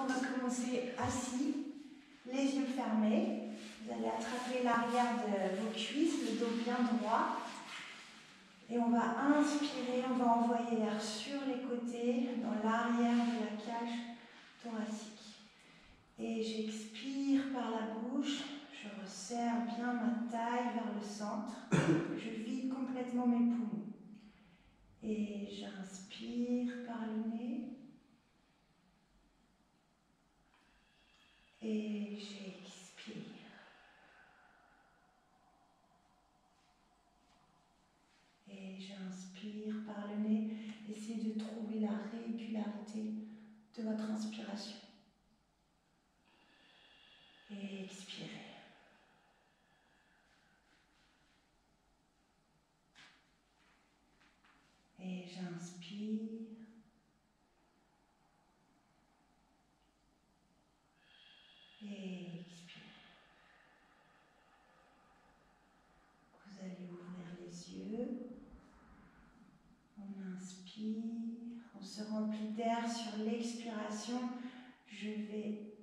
on va commencer assis, les yeux fermés. Vous allez attraper l'arrière de vos cuisses, le dos bien droit. Et on va inspirer, on va envoyer l'air sur les côtés, dans l'arrière de la cage thoracique. Et j'expire par la bouche, je resserre bien ma taille vers le centre. Je vide complètement mes poumons. Et j'inspire par le nez. Et j'expire. Et j'inspire par le nez. Essayez de trouver la régularité de votre inspiration. Et expirez. Et j'inspire. Et expire. Vous allez ouvrir les yeux. On inspire. On se remplit d'air sur l'expiration. Je vais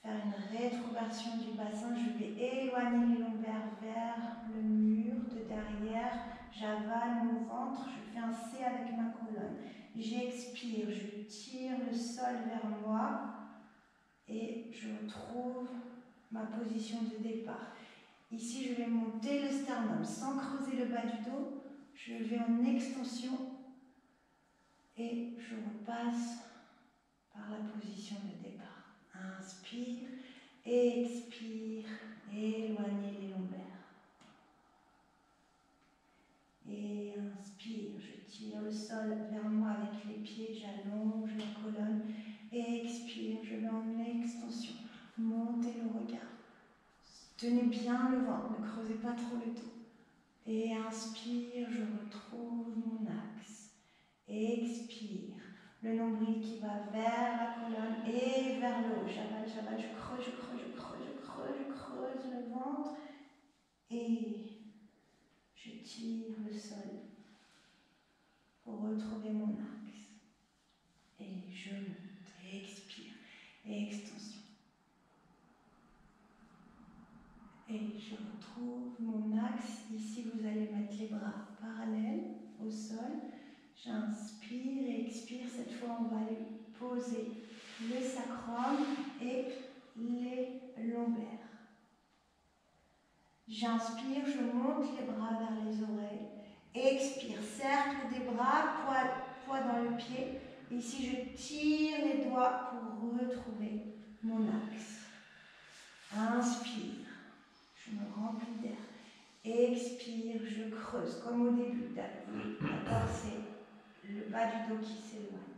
faire une rétroversion du bassin. Je vais éloigner les lombaires vers le mur de derrière. J'avale mon ventre. Je fais un C avec ma colonne. J'expire. Je tire le sol vers moi. Et je retrouve ma position de départ. Ici, je vais monter le sternum sans creuser le bas du dos. Je vais en extension et je repasse par la position de départ. Inspire, expire, éloignez les lombaires. Et inspire, je tire le sol vers moi avec les pieds, j'allonge la colonne. Expire, je vais en extension. Montez le regard. Tenez bien le ventre, ne creusez pas trop le dos. Et inspire, je retrouve mon axe. Expire, le nombril qui va vers la colonne et vers le haut. J'avale, j'avale, je creuse, je creuse, je creuse, je creuse, je creuse le ventre. Et je tire le sol pour retrouver mon axe. Et je monte, expire, extension. Et je retrouve mon axe. Ici, vous allez mettre les bras parallèles au sol. J'inspire et expire. Cette fois, on va aller poser le sacrum et les lombaires. J'inspire, je monte les bras vers les oreilles. Expire, cercle des bras, poids dans le pied. Ici, je tire les doigts pour retrouver mon axe. Inspire. Je me remplis d'air. Expire, je creuse comme au début. D'abord, c'est le bas du dos qui s'éloigne,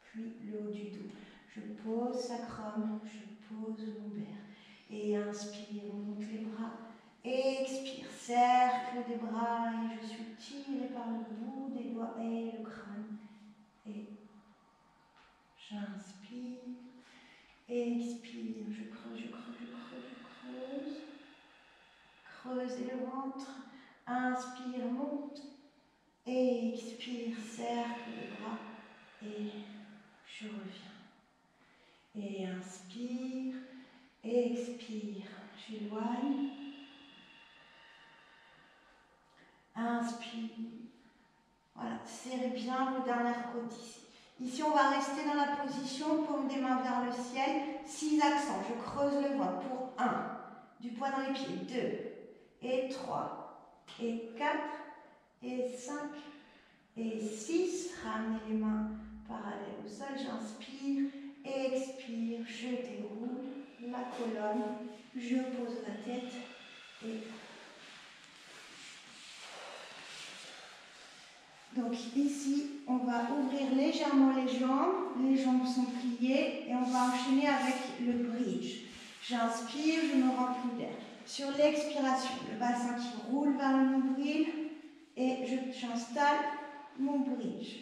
puis le haut du dos. Je pose sacrum, je pose lombaire. Et inspire, on monte les bras. Expire, cercle des bras et je suis tiré par le bout des doigts et le crâne. Et j'inspire. Expire, je creuse, je creuse, je creuse, je creuse. Creusez le ventre, inspire, monte, expire, cercle les bras et je reviens. Et inspire, expire, j'éloigne. Inspire, voilà, serrez bien vos dernières côtes ici. Ici, on va rester dans la position, paume des mains vers le ciel, 6 accents, je creuse le ventre pour 1, du poids dans les pieds, 2, et 3, et 4, et 5, et 6. Ramenez les mains parallèles au sol. J'inspire, expire, je déroule la colonne, je pose la tête et... Donc ici, on va ouvrir légèrement les jambes sont pliées et on va enchaîner avec le bridge. J'inspire, je me remplis d'air. Sur l'expiration, le bassin qui roule vers le nombril et j'installe mon bridge.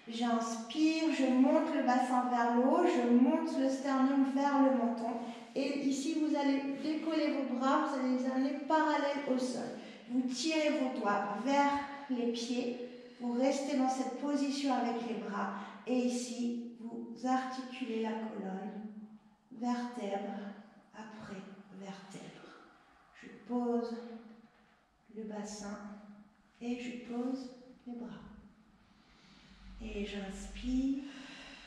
J'inspire, je monte le bassin vers le haut, je monte le sternum vers le menton. Et ici, vous allez décoller vos bras, vous allez les amener parallèles au sol. Vous tirez vos doigts vers les pieds, vous restez dans cette position avec les bras. Et ici, vous articulez la colonne vertèbre après vertèbre. Je pose le bassin et je pose les bras. Et j'inspire,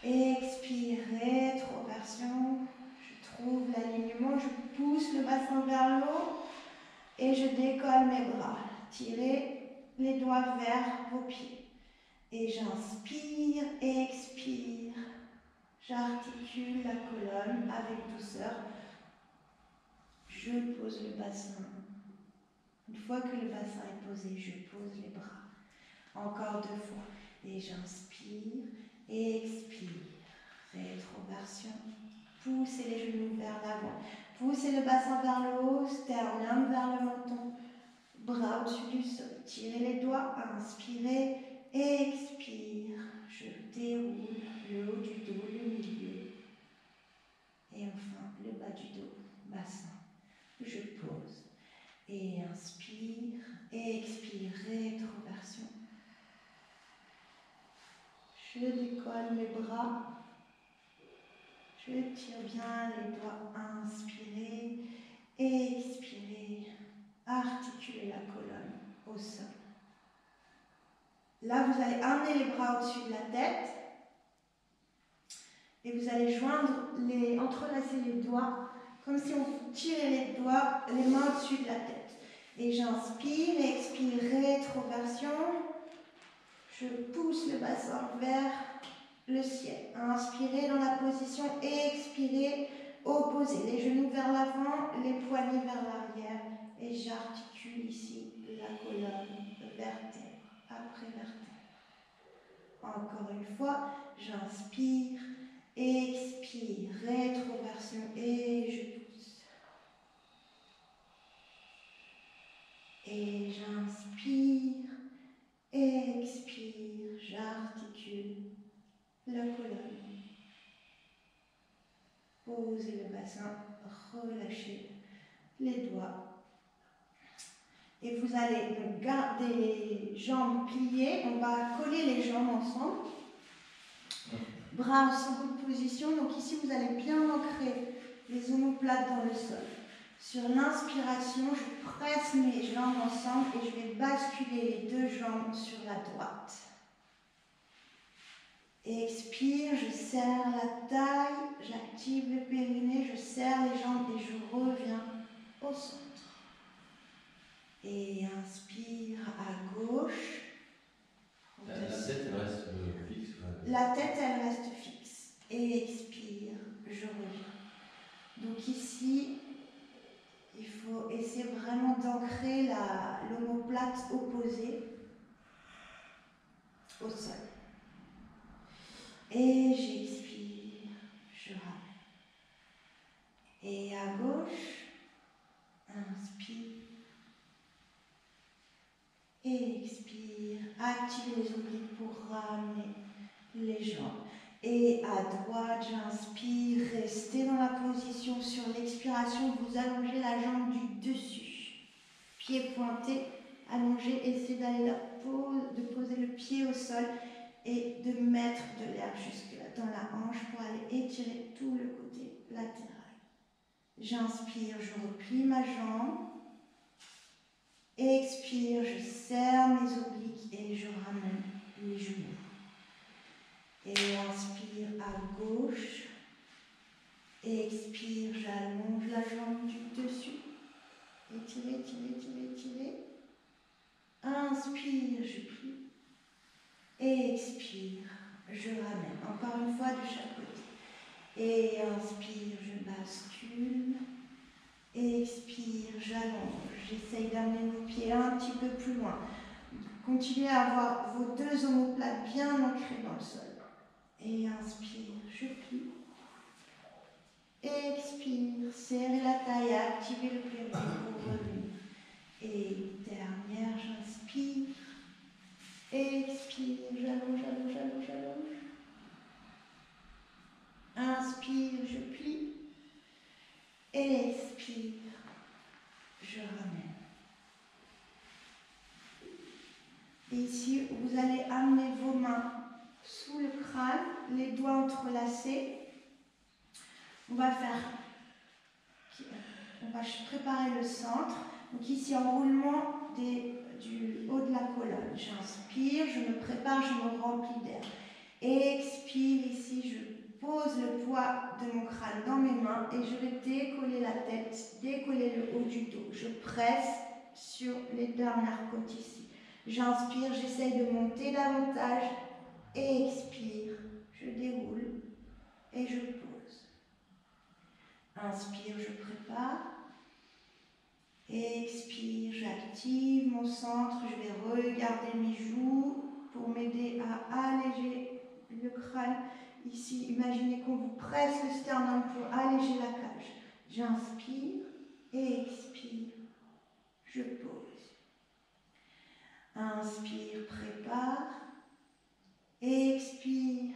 expire, rétroversion. Je trouve l'alignement, je pousse le bassin vers le haut et je décolle mes bras. Tirez les doigts vers vos pieds. Et j'inspire, expire. J'articule la colonne avec douceur. Je pose le bassin. Une fois que le bassin est posé, je pose les bras. Encore 2 fois. Et j'inspire, expire. Rétroversion. Poussez les genoux vers l'avant. Poussez le bassin vers le haut, sternum vers le menton. Bras au-dessus du sol. Tirez les doigts. Inspirez, expire. Je déroule le haut du dos, le milieu. Et enfin, le bas du dos, bassin. Je pose. Et inspire, expire, rétroversion. Je décolle mes bras. Je tire bien les doigts. Inspirez, expirez. Articulez la colonne au sol. Là, vous allez amener les bras au-dessus de la tête. Et vous allez entrelacer les doigts, comme si on tirait les doigts, les mains au-dessus de la tête. Et j'inspire, expire, rétroversion. Je pousse le bassin vers le ciel. Inspirez dans la position, expirez, opposez. Les genoux vers l'avant, les poignets vers l'arrière. Et j'articule ici la colonne, vertèbre après vertèbre. Encore une fois, j'inspire, expire, rétroversion et je pousse. Et j'inspire, expire, j'articule la colonne. Posez le bassin, relâchez les doigts. Et vous allez donc garder les jambes pliées. On va coller les jambes ensemble. Bras en seconde position. Donc ici, vous allez bien ancrer les omoplates dans le sol. Sur l'inspiration, je presse mes jambes ensemble et je vais basculer les 2 jambes sur la droite. Expire, je serre la taille, j'active le périnée, je serre les jambes et je reviens au centre. Et inspire à gauche. La tête, elle reste fixe. La tête, elle reste fixe. Et expire, je reviens. Donc ici, il faut essayer vraiment d'ancrer l'omoplate opposée au sol. Et j'expire, je ramène. Et à gauche, inspire. Et expire, active les obliques pour ramener les jambes. Et à droite, j'inspire, restez dans la position. Sur l'expiration, vous allongez la jambe du dessus. Pied pointé, allongé, essayez d'aller de poser le pied au sol et de mettre de l'air jusque là dans la hanche pour aller étirer tout le côté latéral. J'inspire, je replie ma jambe. Expire, je serre mes obliques et je ramène les genoux. Et inspire à gauche. Expire, j'allonge la jambe du dessus. Étirez, étirez, étirez, étirez. Inspire, je plie. Expire, je ramène. Encore une fois de chaque côté. Et inspire, je bascule. Expire, j'allonge. J'essaye d'amener mon pied un petit peu plus loin. Continuez à avoir vos 2 omoplates bien ancrées dans le sol. Et inspire, je plie. Expire, serrez la taille, activez le périnée pour revenir. Et dernière, j'inspire. Expire, j'allonge, j'allonge, j'allonge, j'allonge. Inspire, je plie. Expire, je ramène. Et ici, vous allez amener vos mains sous le crâne, les doigts entrelacés. On va préparer le centre. Donc ici, enroulement du haut de la colonne. J'inspire, je me prépare, je me remplis d'air. Expire, ici, je pose le poids de mon crâne dans mes mains et je vais décoller la tête, décoller le haut du dos. Je presse sur les dernières côtes ici. J'inspire, j'essaye de monter davantage. Expire, je déroule et je pose. Inspire, je prépare. Expire, j'active mon centre. Je vais regarder mes joues pour m'aider à alléger le crâne. Ici, imaginez qu'on vous presse le sternum pour alléger la cage. J'inspire, expire, je pose. Inspire, prépare. Expire,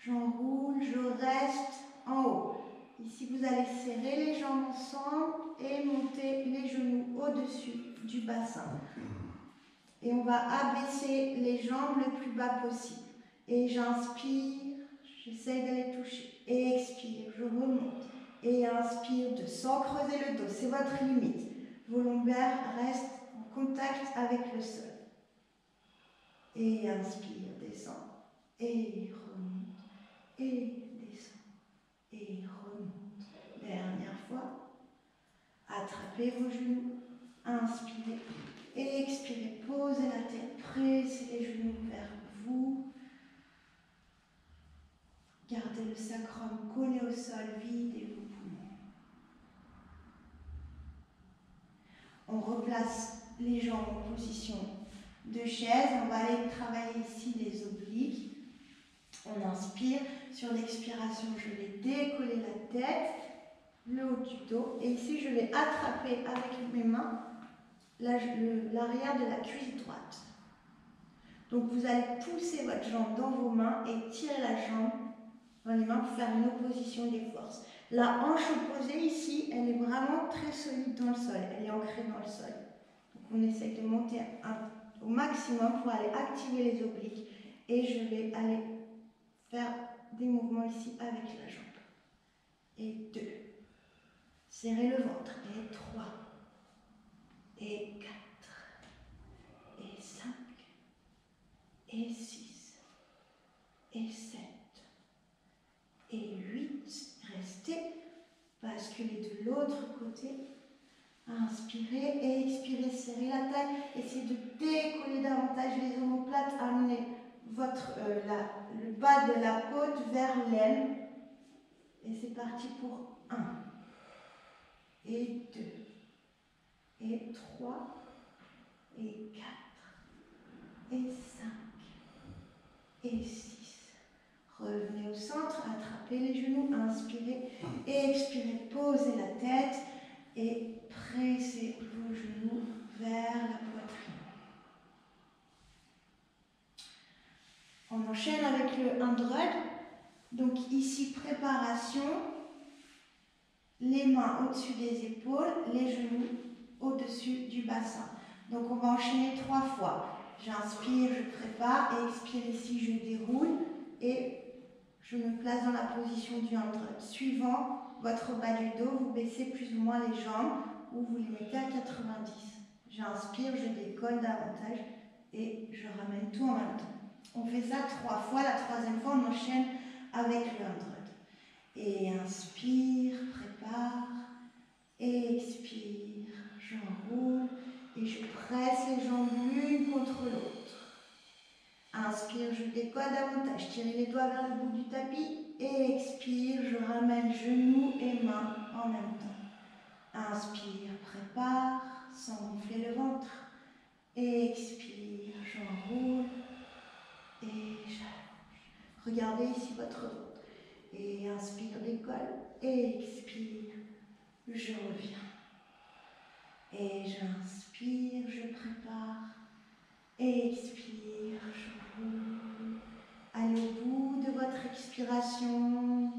j'enroule, je reste en haut. Ici, vous allez serrer les jambes ensemble et monter les genoux au-dessus du bassin. Et on va abaisser les jambes le plus bas possible. Et j'inspire, j'essaie d'aller toucher. Et expire, je remonte. Et inspire sans creuser le dos, c'est votre limite. Vos lombaires restent en contact avec le sol. Et inspire, descend. Et remonte. Et descend. Et remonte. Dernière fois. Attrapez vos genoux. Inspirez. Et expirez. Posez la tête. Pressez les genoux vers vous. Gardez le sacrum collé au sol. Videz vos poumons. On replace les jambes en position de chaise. On va aller travailler ici les obliques. On inspire. Sur l'expiration, je vais décoller la tête, le haut du dos. Et ici, je vais attraper avec mes mains l'arrière de la cuisse droite. Donc, vous allez pousser votre jambe dans vos mains et tirer la jambe dans les mains pour faire une opposition des forces. La hanche opposée ici, elle est vraiment très solide dans le sol. Elle est ancrée dans le sol. Donc, on essaie de monter au maximum pour aller activer les obliques. Et je vais aller faire des mouvements ici avec la jambe. Et 2. Serrez le ventre. Et 3. Et 4. Et 5. Et 6. Et 7. Et 8. Restez. Basculez de l'autre côté. Inspirez et expirez. Serrez la taille. Essayez de décoller davantage les omoplates. Amenez le bas de la côte vers l'aine. Et c'est parti pour 1. Et 2. Et 3. Et 4. Et 5. Et 6. Revenez au centre, attrapez les genoux, inspirez et expirez, posez la tête et pressez vos genoux vers la poitrine. On enchaîne avec le 100. Donc ici, préparation, les mains au-dessus des épaules, les genoux au-dessus du bassin. Donc on va enchaîner 3 fois. J'inspire, je prépare, et expire ici, je déroule et je me place dans la position du 100. Suivant votre bas du dos, vous baissez plus ou moins les jambes ou vous les mettez à 90. J'inspire, je décolle davantage et je ramène tout en même temps. On fait ça 3 fois. La 3e fois, on enchaîne avec le 100. Et inspire, prépare, expire, j'enroule et je presse les jambes l'une contre l'autre. Inspire, je décolle davantage, tirez les doigts vers le bout du tapis et expire, je ramène genoux et mains en même temps. Inspire, prépare, sans gonfler le ventre. Expire, j'enroule et j'allonge. Regardez ici votre ventre. Et inspire, décolle, et expire, je reviens. Et j'inspire, je prépare, et expire, je roule. Allez au bout de votre expiration.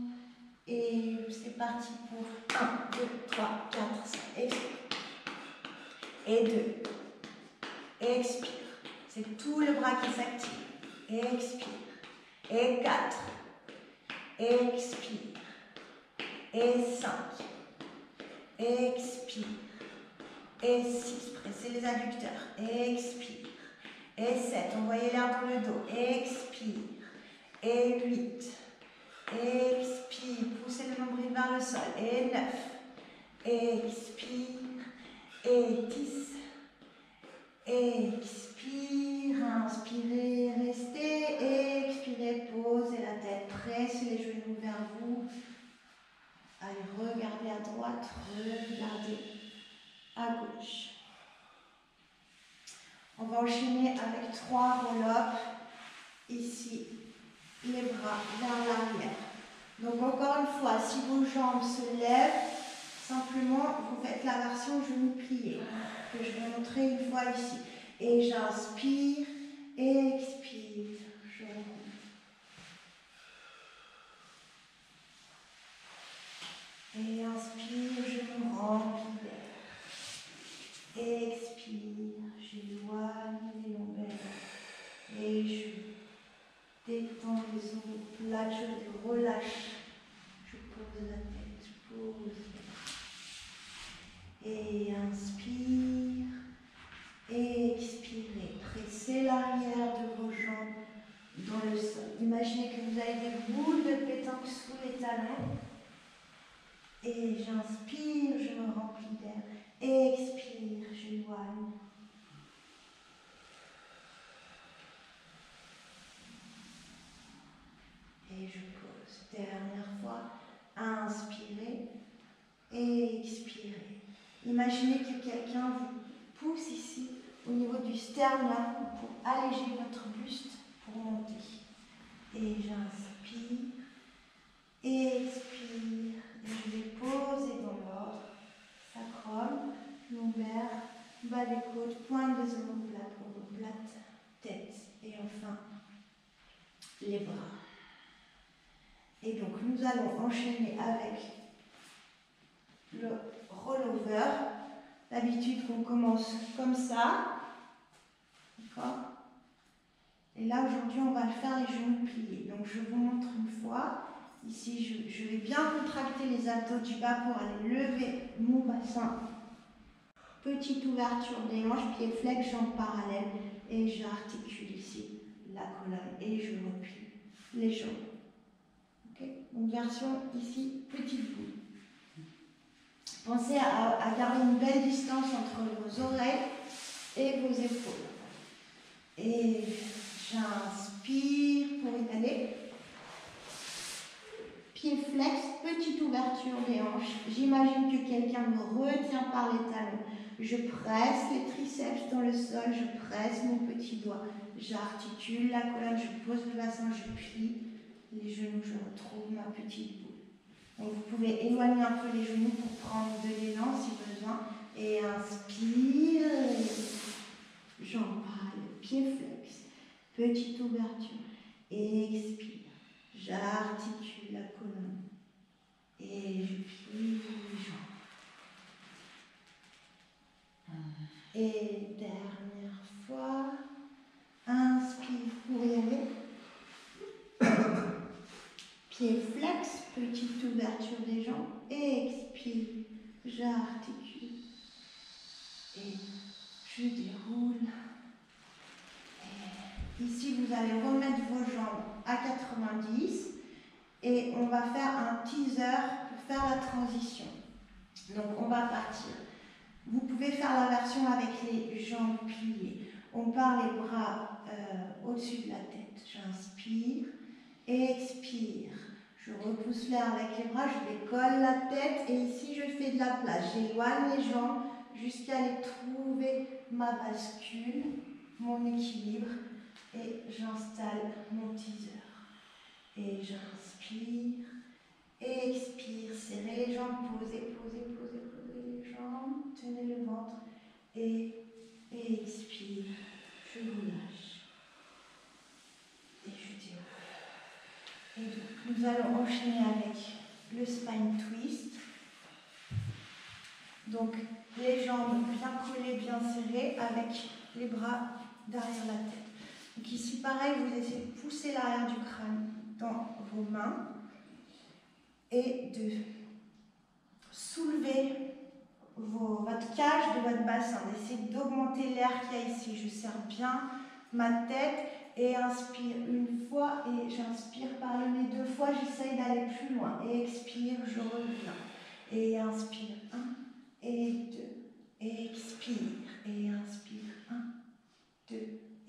Et c'est parti pour 1, 2, 3, 4, 5. Expire. Et 2. Expire. C'est tout le bras qui s'active. Expire. Et 4. Expire. Et 5. Expire. Et 6. Pressez les adducteurs. Expire. Et 7. Envoyez l'air dans le dos. Expire. Et 8. Expire. Poussez le nombril vers le sol. Et 9. Expire. Et 10. Expire. Inspirez. Restez. Expirez. Posez la tête. Pressez les genoux vers vous. Allez, regardez à droite. Regardez à gauche. On va enchaîner avec 3 roll-up. Ici, les bras vers l'arrière. Donc encore une fois, si vos jambes se lèvent, simplement vous faites la version genou plié que je vais montrer une fois ici. Et j'inspire, expire, je roule. Et inspire, je me remplis d'air. Expire, j'éloigne les lombaires. Et je détends les ongles plates, je les relâche. Je pose la tête, je pose. Et inspire. Expirez. Pressez l'arrière de vos jambes dans le sol. Imaginez que vous avez des boules de pétanque sous les talons. Et j'inspire, je me remplis d'air. Expire, j'éloigne. Et je pose. Dernière fois. Inspirez. Expirez. Imaginez que quelqu'un vous pousse ici au niveau du sternum pour alléger votre buste pour monter. Et j'inspire. Expire. Et je vais poser dans l'ordre. Sacrum, lombaire, bas des côtes, pointe des omoplates, omoplate, tête. Et enfin, les bras. Et donc, nous allons enchaîner avec le rollover. D'habitude, qu'on commence comme ça. D'accord? Et là, aujourd'hui, on va le faire les genoux pliés. Donc, je vous montre une fois. Ici, je vais bien contracter les abdos du bas pour aller lever mon bassin. Petite ouverture des hanches, pieds flex, jambes parallèles. Et j'articule ici la colonne et je replie les jambes. Okay? Donc, version ici, petite boule. Pensez à garder une belle distance entre vos oreilles et vos épaules. Et j'inspire pour y aller. Pied flex, petite ouverture des hanches. J'imagine que quelqu'un me retient par les talons. Je presse les triceps dans le sol, je presse mon petit doigt. J'articule la colonne, je pose le bassin, je plie les genoux, je retrouve ma petite boule. Donc vous pouvez éloigner un peu les genoux pour prendre de l'élan si besoin. Et inspire. Jambes parallèles, pied flex, petite ouverture. Expire. J'articule la colonne. Et je plie les jambes. Et dernière fois. Inspire pour y aller. Pied flex, petite ouverture des jambes. Expire. J'articule. Et je déroule. Et ici, vous allez remettre vos jambes à 90 et on va faire un teaser pour faire la transition. Donc, on va partir. Vous pouvez faire la version avec les jambes pliées. On part les bras au-dessus de la tête. J'inspire, expire. Je repousse l'air avec les bras, je décolle la tête et ici, je fais de la place. J'éloigne les jambes jusqu'à aller trouver ma bascule, mon équilibre et j'installe mon teaser. Et j'inspire, expire, serrez les jambes, posez les jambes, tenez le ventre et expire, je vous lâche et je déroule. Et donc, nous allons enchaîner avec le spine twist. Donc, les jambes bien collées, bien serrées, avec les bras derrière la tête. Donc ici, pareil, vous essayez de pousser l'arrière du crâne dans vos mains et de soulevez votre cage de votre bassin. Essayez d'augmenter l'air qu'il y a ici. Je serre bien ma tête et inspire une fois et j'inspire par le nez 2 fois. J'essaye d'aller plus loin. Et expire, je reviens. Et inspire 1 et 2. Et expire. Et inspire 1, 2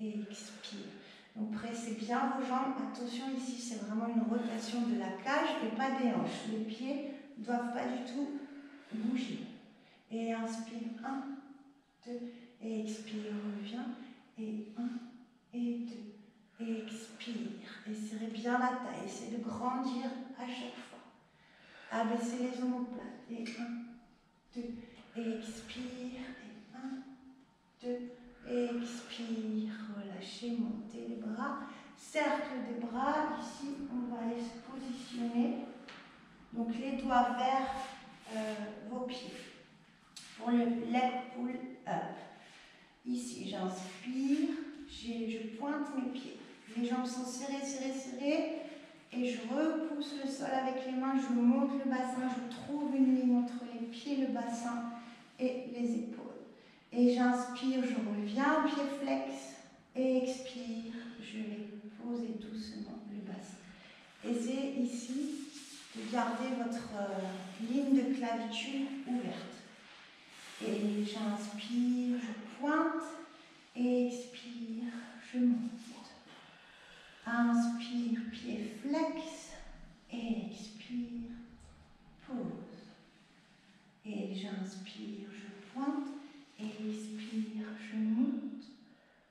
et expire. Donc pressez bien vos jambes. Attention ici, c'est vraiment une rotation de la cage et pas des hanches. Les pieds ne doivent pas du tout bouger. Et inspire 1, 2 et expire, reviens. Et 1 et 2 et expire. Et serrez bien la taille. Essayez de grandir à chaque fois. Abaissez les omoplates. Et 1, 2 et expire. Et 1, 2 et expire. Relâchez, montez les bras. Cercle des bras. Ici, on va aller se positionner. Donc les doigts vers vos pieds. Pour le leg pull up. Ici, j'inspire. Je pointe mes pieds. Les jambes sont serrées, serrées, serrées. Et je repousse le sol avec les mains. Je monte le bassin. Je trouve une ligne entre les pieds, le bassin et les épaules. Et j'inspire, je reviens, pied flex. Et expire, je vais poser doucement le bassin. Essayez ici de garder votre ligne de clavicule ouverte. Et j'inspire, je pointe. Et expire, je monte. Inspire, pied flex. Et expire, pause. Et j'inspire, je pointe. Et expire, je monte.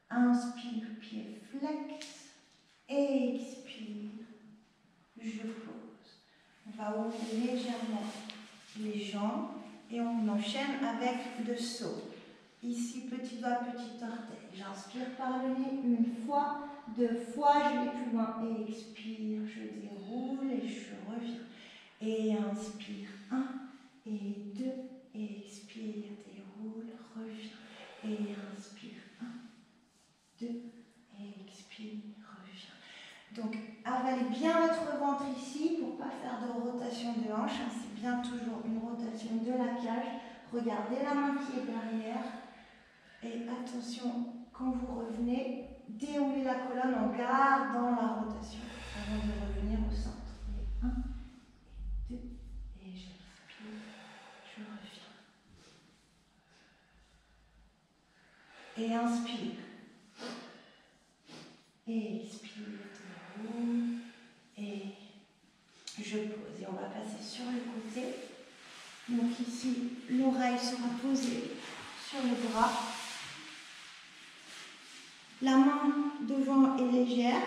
Inspire, pied flex. Et expire, je pose. On va ouvrir légèrement les jambes et on enchaîne avec le saut. Ici, petit doigt, petit orteil. J'inspire par le nez une fois, 2 fois, je vais plus loin. Et expire, je déroule et je reviens. Et inspire, 1 et 2. Et expire, déroule, reviens. Et inspire, 1, 2. Et expire, reviens. Donc, avalez bien votre ventre ici pour ne pas faire de rotation de hanche. C'est bien toujours une rotation de la cage. Regardez la main qui est derrière. Et attention, quand vous revenez, déroulez la colonne en gardant la rotation avant de revenir au centre. Et 1, et 2, et j'inspire, je reviens. Et inspire. Et expire, déroule. Et je pose. Et on va passer sur le côté. Donc ici, l'oreille sera posée sur le bras. La main devant est légère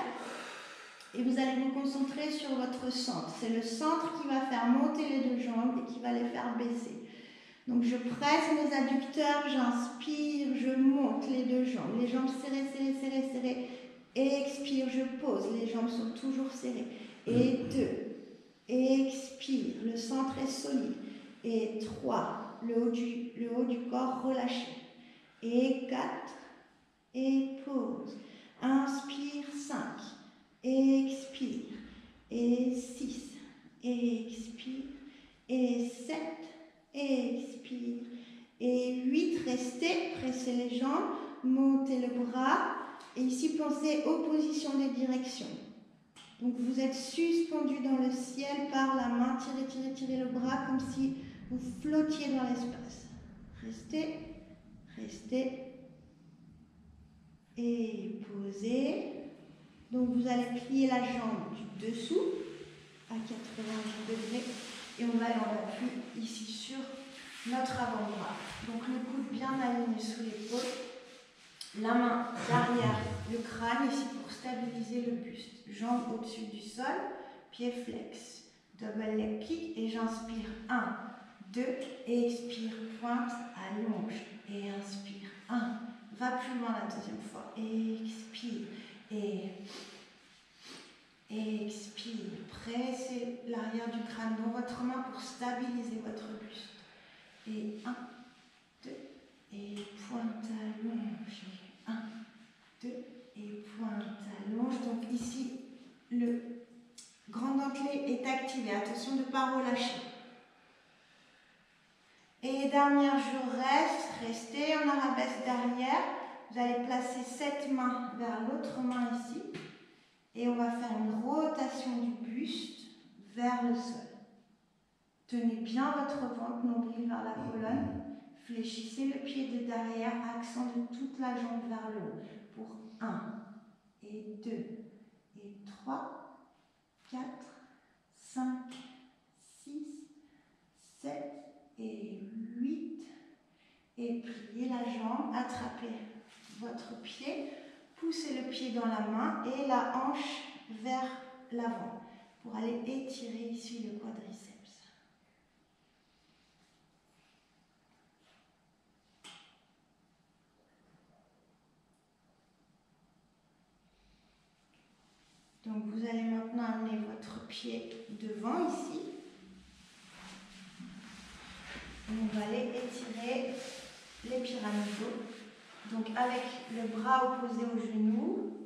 et vous allez vous concentrer sur votre centre. C'est le centre qui va faire monter les 2 jambes et qui va les faire baisser. Donc je presse mes adducteurs, j'inspire, je monte les 2 jambes. Les jambes serrées, serrées, serrées, serrées. Et expire, je pose. Les jambes sont toujours serrées. Et 2. Et expire, le centre est solide. Et 3, le haut du corps relâché. Et 4. Et pause. Inspire, 5. Et expire. Et 6. Et expire. Et 7. Et expire. Et 8. Restez. Pressez les jambes. Montez le bras. Et ici, pensez aux positions des directions. Donc vous êtes suspendu dans le ciel par la main. Tirez, tirez, tirez le bras comme si vous flottiez dans l'espace. Restez. Restez. Et posez. Donc vous allez plier la jambe du dessous à 90 degrés et on va aller en appui ici sur notre avant-bras. Donc le coude bien aligné sous l'épaule, la main derrière le crâne ici pour stabiliser le buste. Jambes au-dessus du sol, pied flex, double leg kick et j'inspire 1, 2 et expire, pointe, allonge et inspire 1. Va plus loin la deuxième fois. Expire. Et expire. Pressez l'arrière du crâne dans votre main pour stabiliser votre buste. Et 1, 2. Et pointe, allonge. 1, 2. Et pointe, allonge. Donc ici, le grand dentelé est activé. Attention de ne pas relâcher. Et dernière, je reste. Restez en arabesque derrière. Vous allez placer cette main vers l'autre main ici. Et on va faire une rotation du buste vers le sol. Tenez bien votre ventre, nombril vers la colonne. Fléchissez le pied de derrière, accent de toute la jambe vers le haut. Pour 1, et 2, et 3, 4, 5, 6, 7 et 8. Et pliez la jambe, attrapez votre pied, poussez le pied dans la main et la hanche vers l'avant pour aller étirer ici le quadriceps. Donc vous allez maintenant amener votre pied devant ici. Et on va aller étirer les pyramidaux. Donc avec le bras opposé au genou.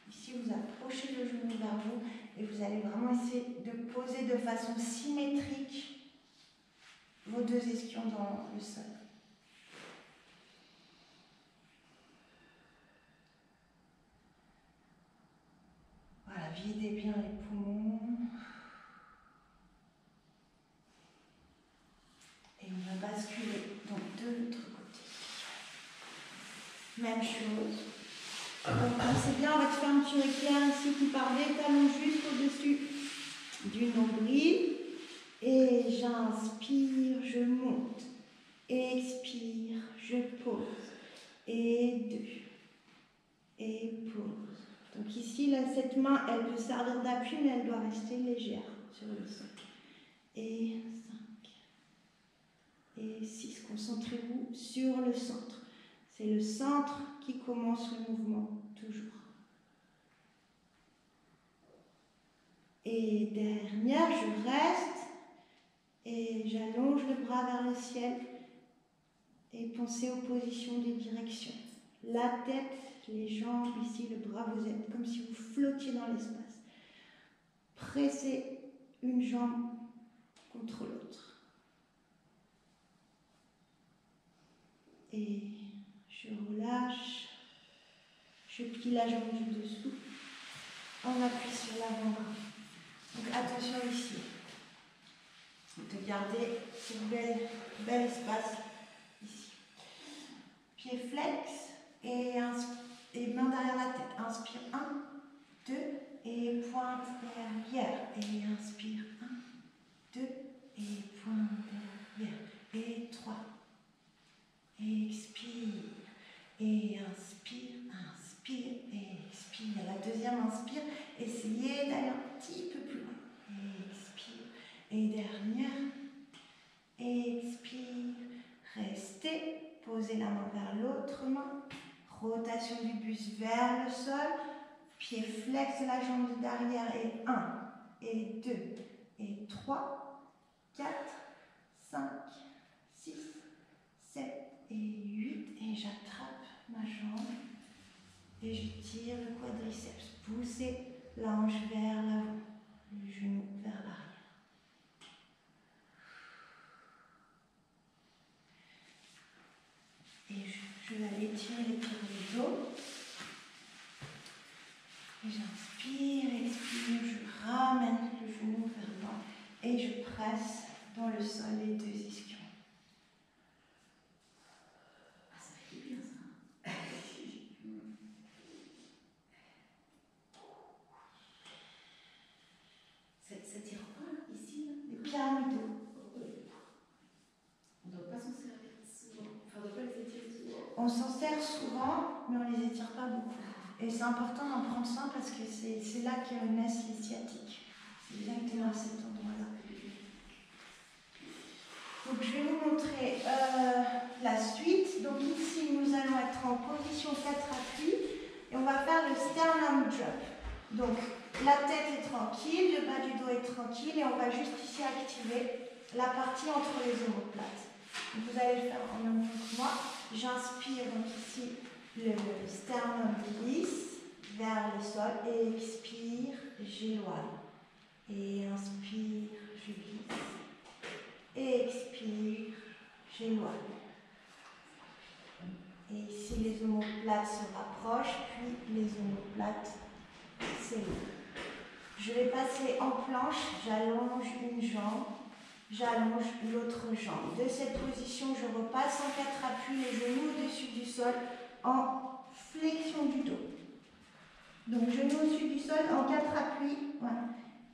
Ici vous approchez le genou vers vous et vous allez vraiment essayer de poser de façon symétrique vos deux ischions dans le sol. Voilà, videz bien les poumons. Et on va basculer donc de l'autre côté. Même chose. Donc c'est bien votre fermeture éclair ici qui part des talons juste au-dessus du nombril. Et j'inspire, je monte. Expire, je pose. Et 2. Et pose. Donc ici, là, cette main, elle peut servir d'appui, mais elle doit rester légère sur le sol. Et 5. Et 6. Concentrez-vous sur le centre. C'est le centre qui commence le mouvement, toujours. Et dernière, je reste et j'allonge le bras vers le ciel et pensez aux positions des directions. La tête, les jambes, ici le bras, vous êtes comme si vous flottiez dans l'espace. Pressez une jambe contre l'autre. Et je relâche. Je plie la jambe du dessous. On appuie sur l'avant-bras. Donc attention ici. De garder ce bel espace ici. Pied flex et main derrière la tête. Inspire 1, 2 et pointe derrière. Et inspire 1, 2 et pointe derrière. Et 3. Expire. Et inspire, inspire et expire. La deuxième inspire. Essayez d'aller un petit peu plus loin. Expire. Et dernière. Expire. Restez. Posez la main vers l'autre main. Rotation du buste vers le sol. Pied flex la jambe de derrière. Et 1, et 2, et 3, 4, 5, 6, 7 et 8. Et j'attrape ma jambe. Et je tire le quadriceps. Poussez la hanche vers l'avant. Le genou vers l'arrière. Et je vais aller tirer les pyramidaux. Et j'inspire, expire, je ramène le genou vers l'avant et je presse dans le sol les deux ischions. Ah, ça fait bien ça. Ça tire quoi là, ici là? Les pyramidaux. On ne doit pas s'en servir souvent. Enfin, on ne doit pas les étirer souvent. On s'en sert souvent, mais on ne les étire pas beaucoup. Et c'est important d'en prendre soin parce que c'est là que naissent les sciatiques. C'est exactement à cet endroit-là. Donc je vais vous montrer la suite. Donc ici, nous allons être en position 4 appuis et on va faire le sternum drop. Donc la tête est tranquille, le bas du dos est tranquille et on va juste ici activer la partie entre les omoplates. Vous allez le faire en même temps que moi. J'inspire donc ici le sternum glisse vers le sol et expire, j'éloigne. Et inspire, je glisse. Et expire, j'éloigne. Et ici, les omoplates se rapprochent, puis les omoplates s'éloignent. Je vais passer en planche, j'allonge une jambe, j'allonge l'autre jambe. De cette position, je repasse en 4 appuis, les genoux au-dessus du sol, en flexion du dos. Donc, genoux au-dessus du sol, en 4 appuis, voilà.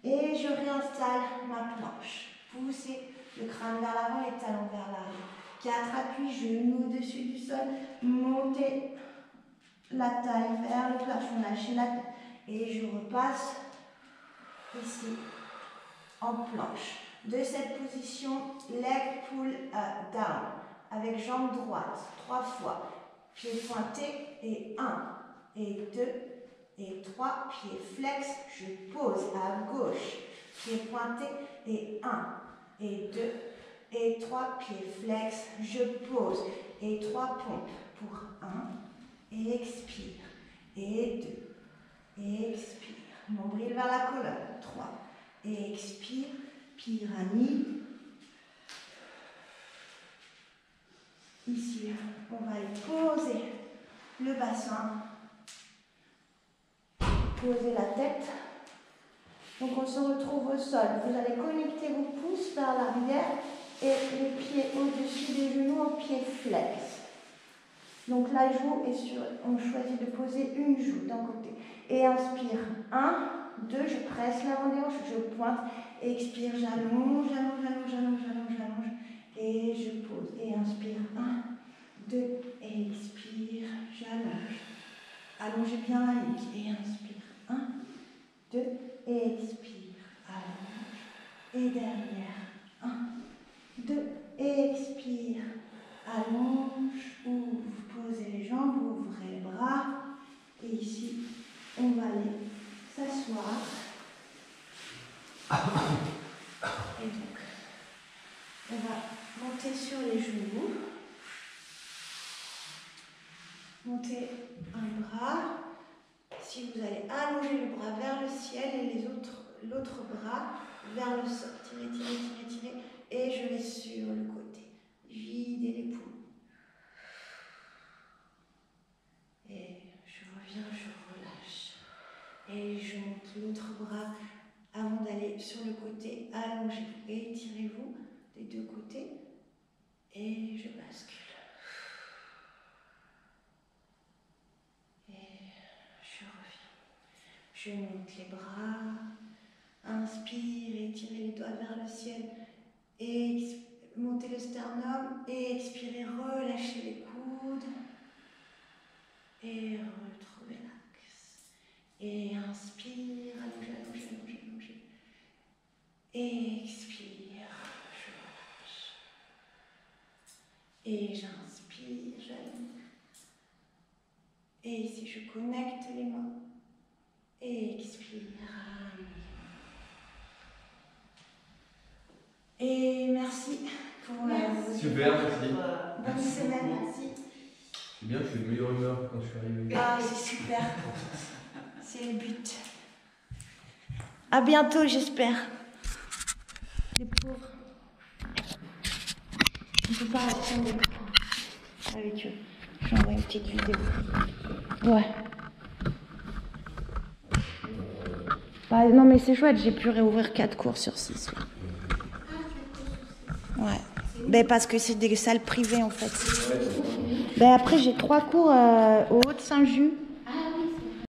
Et je réinstalle ma planche. Poussez le crâne vers l'avant, les talons vers l'arrière. 4 appuis, genoux au-dessus du sol, montez la taille vers le plafond, lâchez la tête. Et je repasse ici en planche. De cette position, leg pull down, avec jambe droite, 3 fois. Pied pointé, et 1, et 2, et 3, pied flex, je pose à gauche. Pied pointé, et 1, et 2, et 3, pieds flex, je pose, et 3 pompes pour 1, et expire, et 2, et expire, nombril vers la colonne, 3, et expire, pyramide. Ici, on va aller poser le bassin, poser la tête. Donc on se retrouve au sol. Vous allez connecter vos pouces vers l'arrière et les pieds au-dessus des genoux en pied flex. Donc la joue est sur, on choisit de poser une joue d'un côté. Et inspire, 1, 2, je presse l'avant des hanches, je pointe. Expire, j'allonge, j'allonge, j'allonge, j'allonge, j'allonge, j'allonge. Et je pose. Et inspire, 1, 2, et expire, j'allonge. Allongez bien la nuque. Et inspire, 1, 2, et expire, allonge. Et derrière, 1, 2, et expire, allonge, ouvre, posez les jambes, ouvrez les bras. Et ici, on va aller s'asseoir. Et donc, on va monter sur les genoux. Montez un bras. Si vous allez allonger le bras vers le ciel et l'autre bras vers le sol. Tirez, tirez, tirez, tirez. Et je vais sur le côté. Videz les poumons. Et je reviens, je relâche. Et je monte l'autre bras avant d'aller sur le côté. Allongez-vous et étirez-vous des deux côtés. Et je bascule. Je monte les bras, inspire, étirez les doigts vers le ciel, et montez le sternum, et expirez, relâchez les coudes, et retrouvez l'axe. Et inspire, allongez, allongez, allongez, allongez, et expire, je relâche. Et j'inspire, j'allonge. Et ici je connecte les mains. Et expire. Et merci pour super, merci. Bonne semaine, merci. C'est bien, je suis de meilleure humeur que quand je suis arrivé. Ah, c'est super. C'est le but. À bientôt, j'espère. Les pauvres. On ne peut pas rester avec eux. Je vais envoyer une petite vidéo. Ouais. Bah, non mais c'est chouette, j'ai pu réouvrir 4 cours sur 6. Ouais. Ben, parce que c'est des salles privées en fait. Ben, après j'ai 3 cours au Haut-de-Saint-Just.